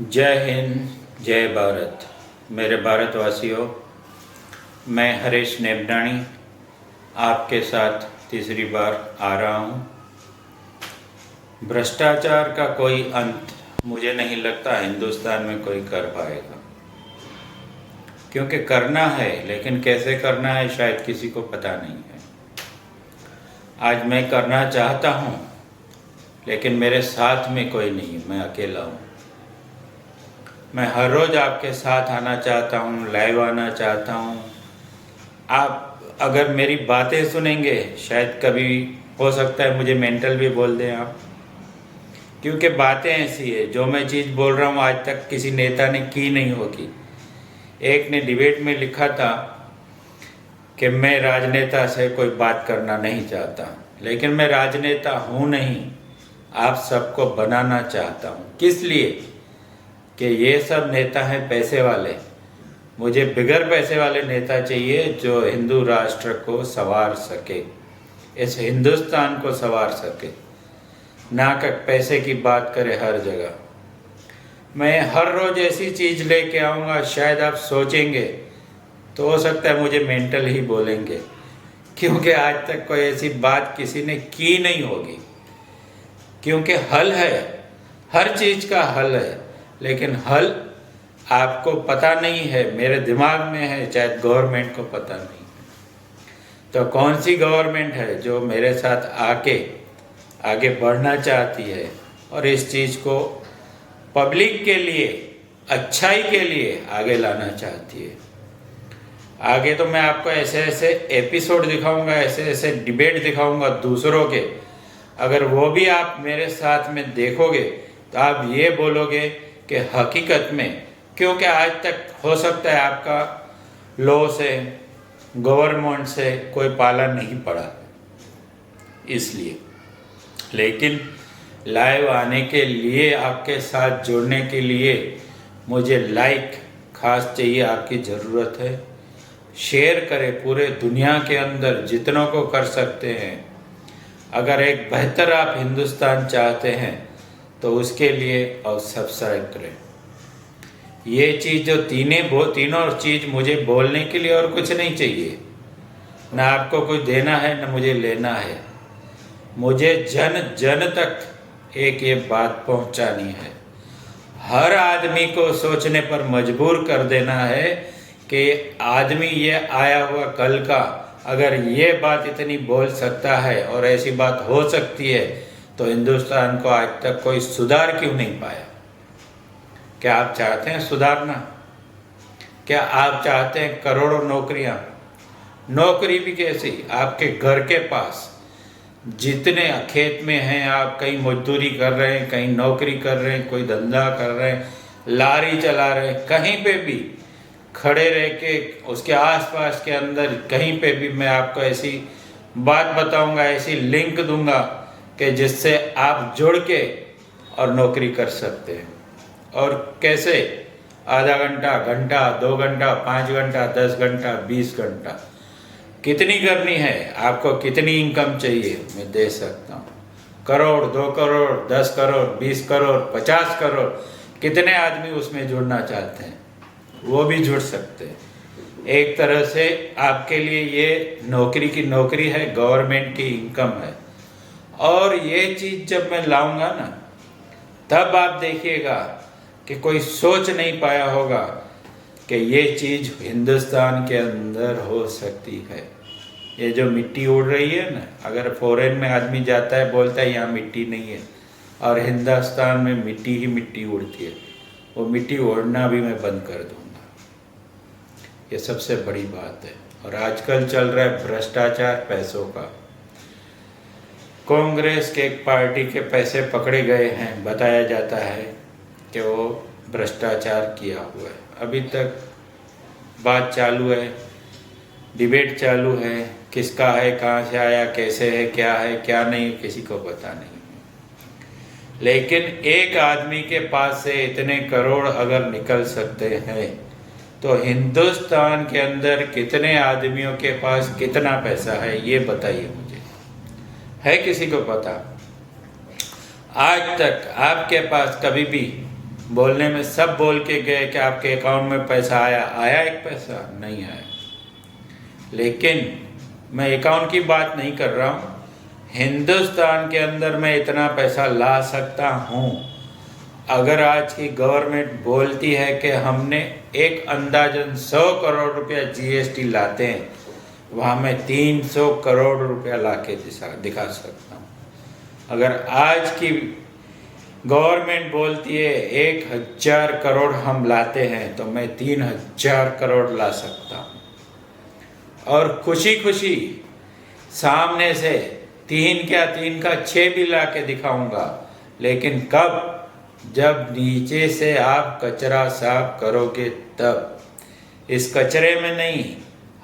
जय हिंद, जय भारत। मेरे भारतवासियों, मैं हरीश नेबडाणी आपके साथ तीसरी बार आ रहा हूँ। भ्रष्टाचार का कोई अंत मुझे नहीं लगता हिंदुस्तान में कोई कर पाएगा, क्योंकि करना है, लेकिन कैसे करना है शायद किसी को पता नहीं है। आज मैं करना चाहता हूँ, लेकिन मेरे साथ में कोई नहीं है, मैं अकेला हूँ। मैं हर रोज़ आपके साथ आना चाहता हूँ, लाइव आना चाहता हूँ। आप अगर मेरी बातें सुनेंगे, शायद कभी हो सकता है मुझे मेंटल भी बोल दें आप, क्योंकि बातें ऐसी है, जो मैं चीज़ बोल रहा हूँ आज तक किसी नेता ने की नहीं होगी। एक ने डिबेट में लिखा था कि मैं राजनेता से कोई बात करना नहीं चाहता, लेकिन मैं राजनेता हूँ नहीं, आप सबको बनाना चाहता हूँ। किस लिए? कि ये सब नेता हैं पैसे वाले। मुझे बिगर पैसे वाले नेता चाहिए जो हिंदू राष्ट्र को संवार सके, इस हिंदुस्तान को संवार सके, ना कि पैसे की बात करे हर जगह। मैं हर रोज़ ऐसी चीज़ लेके आऊँगा, शायद आप सोचेंगे तो हो सकता है मुझे मेंटल ही बोलेंगे, क्योंकि आज तक कोई ऐसी बात किसी ने की नहीं होगी। क्योंकि हल है, हर चीज़ का हल है, लेकिन हल आपको पता नहीं है, मेरे दिमाग में है, शायद गवर्नमेंट को पता नहीं है। तो कौन सी गवर्नमेंट है जो मेरे साथ आके आगे बढ़ना चाहती है और इस चीज़ को पब्लिक के लिए, अच्छाई के लिए आगे लाना चाहती है? आगे तो मैं आपको ऐसे ऐसे एपिसोड दिखाऊंगा, ऐसे ऐसे डिबेट दिखाऊंगा दूसरों के। अगर वो भी आप मेरे साथ में देखोगे तो आप ये बोलोगे कि हकीकत में, क्योंकि आज तक हो सकता है आपका लॉ से, गवर्नमेंट से कोई पालन नहीं पड़ा, इसलिए। लेकिन लाइव आने के लिए, आपके साथ जुड़ने के लिए मुझे लाइक खास चाहिए, आपकी ज़रूरत है। शेयर करें पूरे दुनिया के अंदर जितनों को कर सकते हैं। अगर एक बेहतर आप हिंदुस्तान चाहते हैं तो उसके लिए और सब्सक्राइब करें। ये चीज़ जो तीनों चीज़ मुझे बोलने के लिए और कुछ नहीं चाहिए, ना आपको कुछ देना है ना मुझे लेना है। मुझे जन जन तक एक ये बात पहुंचानी है, हर आदमी को सोचने पर मजबूर कर देना है कि आदमी ये आया हुआ कल का अगर ये बात इतनी बोल सकता है और ऐसी बात हो सकती है, तो हिंदुस्तान को आज तक कोई सुधार क्यों नहीं पाया? क्या आप चाहते हैं सुधारना? क्या आप चाहते हैं करोड़ों नौकरियां? नौकरी भी कैसी? आपके घर के पास जितने खेत में हैं, आप कहीं मजदूरी कर रहे हैं, कहीं नौकरी कर रहे हैं, कोई धंधा कर रहे हैं, लारी चला रहे हैं, कहीं पे भी खड़े रह के उसके आसपास के अंदर कहीं पे भी मैं आपको ऐसी बात बताऊंगा, ऐसी लिंक दूंगा कि जिससे आप जुड़ के और नौकरी कर सकते हैं। और कैसे? आधा घंटा, घंटा, 2 घंटा, 5 घंटा, 10 घंटा, 20 घंटा, कितनी करनी है? आपको कितनी इनकम चाहिए? मैं दे सकता हूँ। करोड़, 2 करोड़, 10 करोड़, 20 करोड़, 50 करोड़, कितने आदमी उसमें जुड़ना चाहते हैं वो भी जुड़ सकते हैं। एक तरह से आपके लिए ये नौकरी की नौकरी है, गवर्नमेंट की इनकम है। और ये चीज़ जब मैं लाऊंगा ना, तब आप देखिएगा कि कोई सोच नहीं पाया होगा कि ये चीज़ हिंदुस्तान के अंदर हो सकती है। ये जो मिट्टी उड़ रही है ना, अगर फॉरेन में आदमी जाता है बोलता है यहाँ मिट्टी नहीं है, और हिंदुस्तान में मिट्टी ही मिट्टी उड़ती है, वो मिट्टी उड़ना भी मैं बंद कर दूँगा। ये सबसे बड़ी बात है। और आजकल चल रहा है भ्रष्टाचार पैसों का। कांग्रेस के एक पार्टी के पैसे पकड़े गए हैं, बताया जाता है कि वो भ्रष्टाचार किया हुआ है। अभी तक बात चालू है, डिबेट चालू है, किसका है, कहाँ से आया, कैसे है, क्या नहीं, किसी को पता नहीं। लेकिन एक आदमी के पास से इतने करोड़ अगर निकल सकते हैं, तो हिंदुस्तान के अंदर कितने आदमियों के पास कितना पैसा है, ये बताइए मुझे। है किसी को पता? आज तक आपके पास कभी भी बोलने में सब बोल के गए कि आपके अकाउंट में पैसा आया। आया एक पैसा नहीं आया। लेकिन मैं अकाउंट की बात नहीं कर रहा हूँ, हिंदुस्तान के अंदर मैं इतना पैसा ला सकता हूँ। अगर आज की गवर्नमेंट बोलती है कि हमने एक अंदाजन 100 करोड़ रुपया जीएसटी लाते हैं, वहाँ मैं 300 करोड़ रुपया ला के दिखा सकता हूँ। अगर आज की गवर्नमेंट बोलती है 1000 करोड़ हम लाते हैं, तो मैं 3000 करोड़ ला सकता हूँ। और खुशी खुशी सामने से 3 का 6 भी ला के दिखाऊंगा। लेकिन कब? जब नीचे से आप कचरा साफ करोगे तब। इस कचरे में नहीं,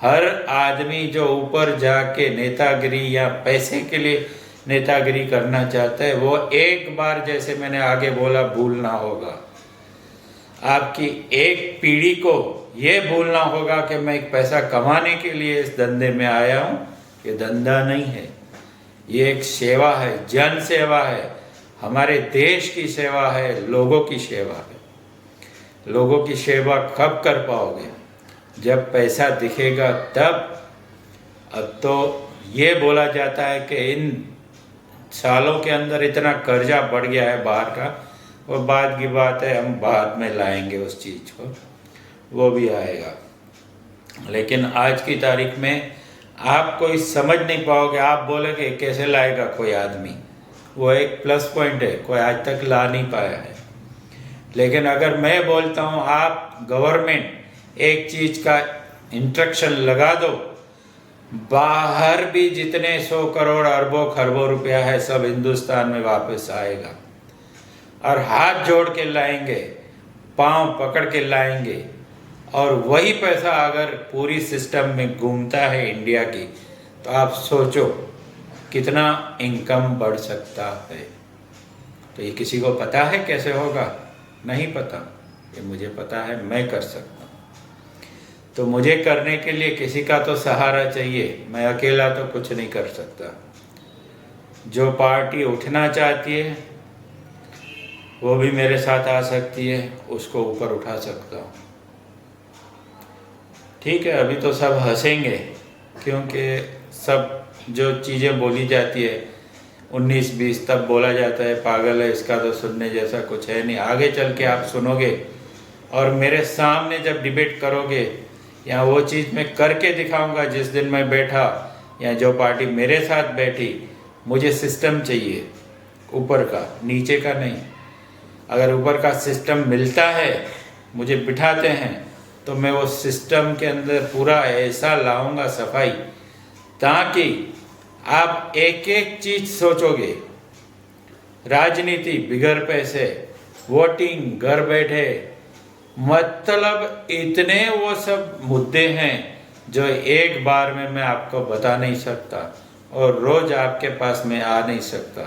हर आदमी जो ऊपर जाके नेतागिरी या पैसे के लिए नेतागिरी करना चाहता है, वो एक बार, जैसे मैंने आगे बोला, भूलना होगा। आपकी एक पीढ़ी को ये भूलना होगा कि मैं एक पैसा कमाने के लिए इस धंधे में आया हूँ। ये धंधा नहीं है, ये एक सेवा है, जन सेवा है, हमारे देश की सेवा है, लोगों की सेवा है। लोगों की सेवा कब कर पाओगे? जब पैसा दिखेगा तब। अब तो ये बोला जाता है कि इन सालों के अंदर इतना कर्जा बढ़ गया है बाहर का, वो बाद की बात है, हम बाद में लाएंगे उस चीज़ को, वो भी आएगा। लेकिन आज की तारीख में आप कोई समझ नहीं पाओगे। आप बोलोगे कैसे लाएगा कोई आदमी, वो एक प्लस पॉइंट है, कोई आज तक ला नहीं पाया है। लेकिन अगर मैं बोलता हूँ, आप गवर्नमेंट एक चीज़ का इंस्ट्रक्शन लगा दो, बाहर भी जितने 100 करोड़ अरबों खरबों रुपया है, सब हिंदुस्तान में वापस आएगा। और हाथ जोड़ के लाएंगे, पांव पकड़ के लाएंगे। और वही पैसा अगर पूरी सिस्टम में घूमता है इंडिया की, तो आप सोचो कितना इनकम बढ़ सकता है। तो ये किसी को पता है कैसे होगा? नहीं पता। ये मुझे पता है, मैं कर सकता हूँ। तो मुझे करने के लिए किसी का तो सहारा चाहिए, मैं अकेला तो कुछ नहीं कर सकता। जो पार्टी उठना चाहती है वो भी मेरे साथ आ सकती है, उसको ऊपर उठा सकता हूँ। ठीक है, अभी तो सब हंसेंगे, क्योंकि सब जो चीज़ें बोली जाती है 19-20 तब बोला जाता है पागल है, इसका तो सुनने जैसा कुछ है नहीं। आगे चल के आप सुनोगे और मेरे सामने जब डिबेट करोगे, या वो चीज़ मैं करके दिखाऊंगा जिस दिन मैं बैठा, या जो पार्टी मेरे साथ बैठी। मुझे सिस्टम चाहिए ऊपर का, नीचे का नहीं। अगर ऊपर का सिस्टम मिलता है, मुझे बिठाते हैं, तो मैं वो सिस्टम के अंदर पूरा ऐसा लाऊंगा सफाई, ताकि आप एक एक चीज़ सोचोगे। राजनीति बिगर पैसे, वोटिंग घर बैठे, मतलब इतने वो सब मुद्दे हैं जो एक बार में मैं आपको बता नहीं सकता, और रोज़ आपके पास मैं आ नहीं सकता,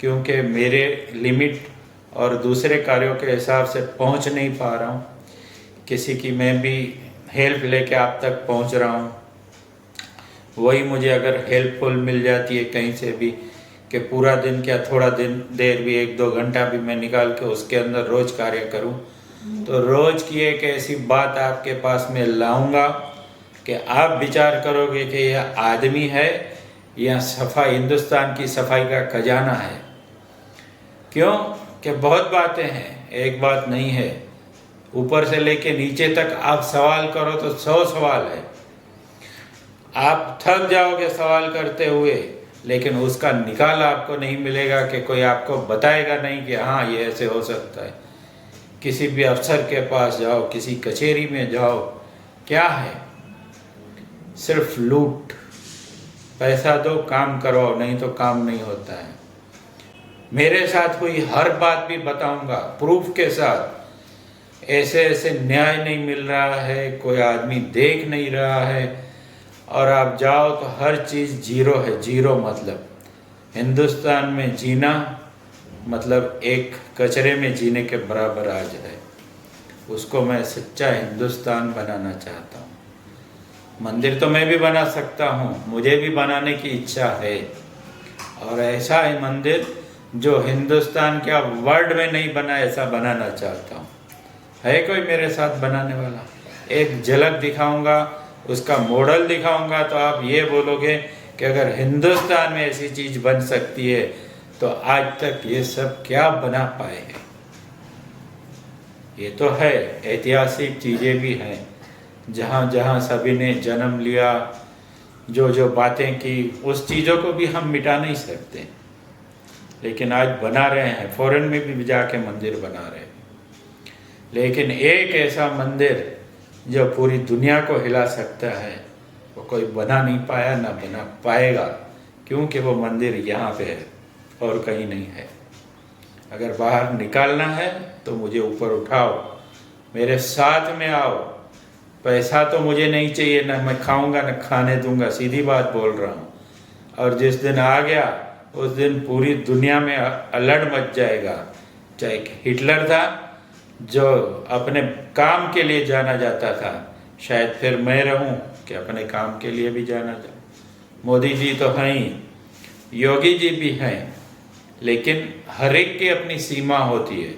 क्योंकि मेरे लिमिट और दूसरे कार्यों के हिसाब से पहुंच नहीं पा रहा हूं। किसी की मैं भी हेल्प लेके आप तक पहुंच रहा हूं। वही मुझे अगर हेल्पफुल मिल जाती है कहीं से भी, कि पूरा दिन क्या, थोड़ा दिन देर भी, 1-2 घंटा भी मैं निकाल के उसके अंदर रोज़ कार्य करूं, तो रोज़ की एक ऐसी बात आपके पास में लाऊंगा कि आप विचार करोगे कि यह आदमी है या सफाई, हिंदुस्तान की सफाई का खजाना है। क्यों कि बहुत बातें हैं, एक बात नहीं है। ऊपर से लेके नीचे तक आप सवाल करो तो 100 सवाल है। आप थक जाओगे सवाल करते हुए, लेकिन उसका निकाल आपको नहीं मिलेगा, कि कोई आपको बताएगा नहीं कि हाँ ये ऐसे हो सकता है। किसी भी अफसर के पास जाओ, किसी कचहरी में जाओ, क्या है? सिर्फ लूट। पैसा दो, काम करवाओ, नहीं तो काम नहीं होता है। मेरे साथ हुई हर बात भी बताऊंगा प्रूफ के साथ। ऐसे ऐसे न्याय नहीं मिल रहा है, कोई आदमी देख नहीं रहा है, और आप जाओ तो हर चीज़ जीरो है। जीरो मतलब हिंदुस्तान में जीना मतलब एक कचरे में जीने के बराबर आज है। उसको मैं सच्चा हिंदुस्तान बनाना चाहता हूँ। मंदिर तो मैं भी बना सकता हूँ, मुझे भी बनाने की इच्छा है, और ऐसा है मंदिर जो हिंदुस्तान क्या वर्ल्ड में नहीं बना ऐसा बनाना चाहता हूँ। है कोई मेरे साथ बनाने वाला? एक झलक दिखाऊंगा, उसका मॉडल दिखाऊंगा, तो आप ये बोलोगे कि अगर हिंदुस्तान में ऐसी चीज़ बन सकती है तो आज तक ये सब क्या बना पाए हैं। ये तो है, ऐतिहासिक चीज़ें भी हैं, जहाँ जहाँ सभी ने जन्म लिया, जो जो बातें की, उस चीज़ों को भी हम मिटा नहीं सकते, लेकिन आज बना रहे हैं। फॉरेन में भी जाके मंदिर बना रहे हैं, लेकिन एक ऐसा मंदिर जो पूरी दुनिया को हिला सकता है वो कोई बना नहीं पाया, ना बना पाएगा, क्योंकि वो मंदिर यहाँ पे है और कहीं नहीं है। अगर बाहर निकालना है तो मुझे ऊपर उठाओ, मेरे साथ में आओ। पैसा तो मुझे नहीं चाहिए, ना मैं खाऊंगा ना खाने दूंगा, सीधी बात बोल रहा हूँ। और जिस दिन आ गया उस दिन पूरी दुनिया में अलर्ट मच जाएगा। चाहे हिटलर था जो अपने काम के लिए जाना जाता था, शायद फिर मैं रहूं कि अपने काम के लिए भी जाना जाऊं। मोदी जी तो हैं ही, योगी जी भी हैं, लेकिन हर एक की अपनी सीमा होती है।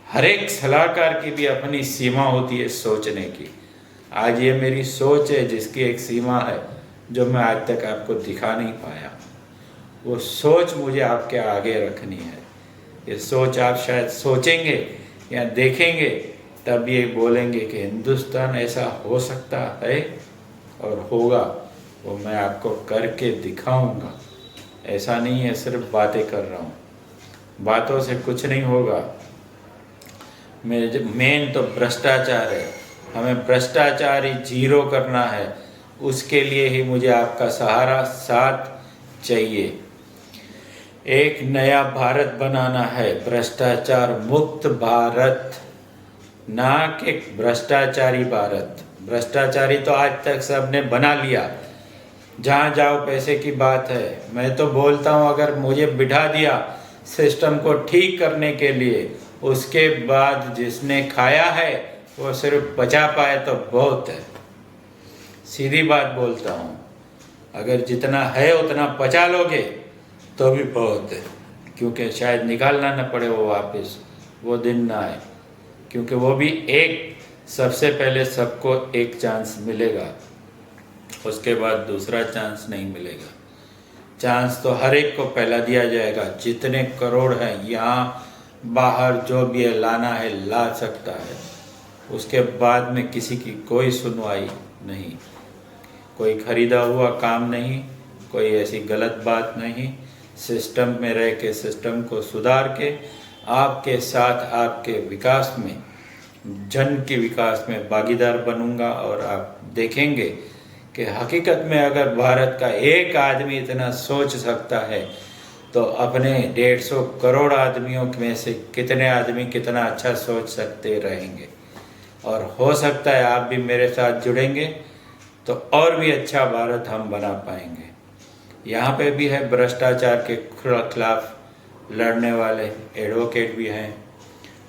हर एक सलाहकार की भी अपनी सीमा होती है सोचने की। आज ये मेरी सोच है जिसकी एक सीमा है, जो मैं आज तक आपको दिखा नहीं पाया। वो सोच मुझे आपके आगे रखनी है। ये सोच आप शायद सोचेंगे या देखेंगे तब ये बोलेंगे कि हिंदुस्तान ऐसा हो सकता है और होगा, वो मैं आपको करके दिखाऊंगा। ऐसा नहीं है सिर्फ बातें कर रहा हूँ, बातों से कुछ नहीं होगा। मेन तो भ्रष्टाचार है, हमें भ्रष्टाचार ही जीरो करना है। उसके लिए ही मुझे आपका सहारा साथ चाहिए। एक नया भारत बनाना है, भ्रष्टाचार मुक्त भारत, ना कि भ्रष्टाचारी भारत। भ्रष्टाचारी तो आज तक सबने बना लिया, जहाँ जाओ पैसे की बात है। मैं तो बोलता हूँ अगर मुझे बिठा दिया सिस्टम को ठीक करने के लिए, उसके बाद जिसने खाया है वो सिर्फ बचा पाए तो बहुत है। सीधी बात बोलता हूँ, अगर जितना है उतना पचा लोगे तो भी बहुत है, क्योंकि शायद निकालना न पड़े वो वापस, वो दिन ना आए। क्योंकि वो भी एक, सबसे पहले सबको एक चांस मिलेगा, उसके बाद दूसरा चांस नहीं मिलेगा। चांस तो हर एक को पहला दिया जाएगा। जितने करोड़ हैं यहाँ बाहर, जो भी है लाना है ला सकता है, उसके बाद में किसी की कोई सुनवाई नहीं, कोई खरीदा हुआ काम नहीं, कोई ऐसी गलत बात नहीं। सिस्टम में रह के सिस्टम को सुधार के आपके साथ आपके विकास में, जन के विकास में भागीदार बनूंगा। और आप देखेंगे कि हकीकत में अगर भारत का एक आदमी इतना सोच सकता है तो अपने 150 करोड़ आदमियों में से कितने आदमी कितना अच्छा सोच सकते रहेंगे। और हो सकता है आप भी मेरे साथ जुड़ेंगे तो और भी अच्छा भारत हम बना पाएंगे। यहाँ पे भी है भ्रष्टाचार के खिलाफ लड़ने वाले एडवोकेट भी हैं,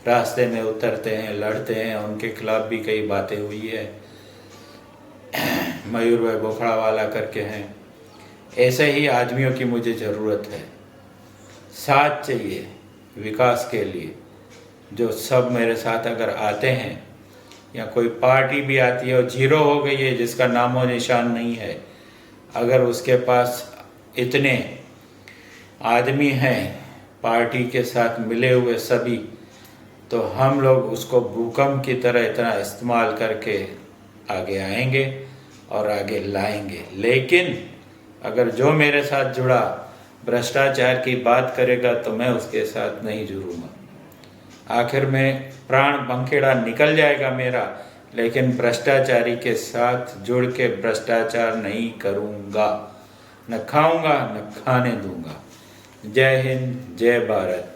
रास्ते में उतरते हैं, लड़ते हैं, उनके खिलाफ भी कई बातें हुई है। मयूर भाई बोखड़ा वाला करके हैं। ऐसे ही आदमियों की मुझे ज़रूरत है, साथ चाहिए विकास के लिए। जो सब मेरे साथ अगर आते हैं, या कोई पार्टी भी आती है और जीरो हो गई है, जिसका नामो निशान नहीं है, अगर उसके पास इतने आदमी हैं पार्टी के साथ मिले हुए सभी, तो हम लोग उसको भूकंप की तरह इतना इस्तेमाल करके आगे आएंगे और आगे लाएंगे। लेकिन अगर जो मेरे साथ जुड़ा भ्रष्टाचार की बात करेगा तो मैं उसके साथ नहीं जुड़ूंगा। आखिर में प्राण पंखेड़ा निकल जाएगा मेरा, लेकिन भ्रष्टाचारी के साथ जुड़ के भ्रष्टाचार नहीं करूँगा, न खाऊंगा न खाने दूंगा। जय हिंद, जय भारत।